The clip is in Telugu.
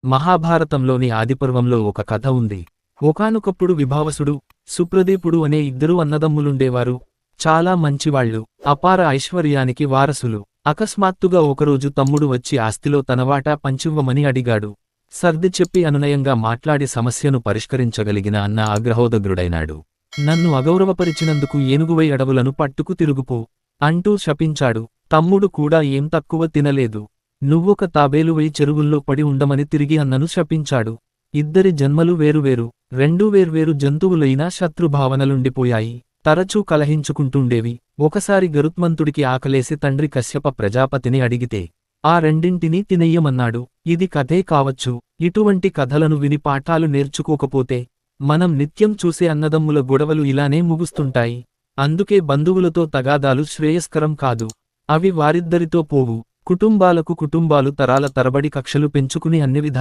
మహాభారతంలోని ఆదిపర్వంలో ఒక కథ ఉంది. ఒకానొకప్పుడు విభావసుడు, సుప్రదీపుడు అనే ఇద్దరు అన్నదమ్ములుండేవారు. చాలా మంచివాళ్లు, అపార ఐశ్వర్యానికి వారసులు. అకస్మాత్తుగా ఒకరోజు తమ్ముడు వచ్చి ఆస్తిలో తన వాటా పంచివ్వమని అడిగాడు. సర్ది చెప్పి అనునయంగా మాట్లాడి సమస్యను పరిష్కరించగలిగిన అన్న ఆగ్రహోదగ్రుడైనాడు. నన్ను అగౌరవపరిచినందుకు ఏనుగువై అడవులను పట్టుకు తిరుగుపో అంటూ శపించాడు. తమ్ముడు కూడా ఏం తక్కువ తినలేదు. నువ్వొక తాబేలువై చెరువుల్లో పడి ఉండమని తిరిగి అన్నను శపించాడు. ఇద్దరి జన్మలు వేరువేరు, రెండూ వేర్వేరు జంతువులైనా శత్రుభావనలుండిపోయాయి. తరచూ కలహించుకుంటుండేవి. ఒకసారి గరుత్మంతుడికి ఆకలేసి తండ్రి కశ్యప ప్రజాపతిని అడిగితే ఆ రెండింటినీ తినెయ్యమన్నాడు. ఇది కథే కావచ్చు. ఇటువంటి కథలను విని పాఠాలు నేర్చుకోకపోతే మనం నిత్యం చూసే అన్నదమ్ముల గొడవలు ఇలానే ముగుస్తుంటాయి. అందుకే బంధువులతో తగాదాలు శ్రేయస్కరం కాదు. అవి వారిద్దరితో పోవు. కుటుంబాలకు కుటుంబాలు తరాల తరబడి కక్షలు పెంచుకుని అన్ని విధాల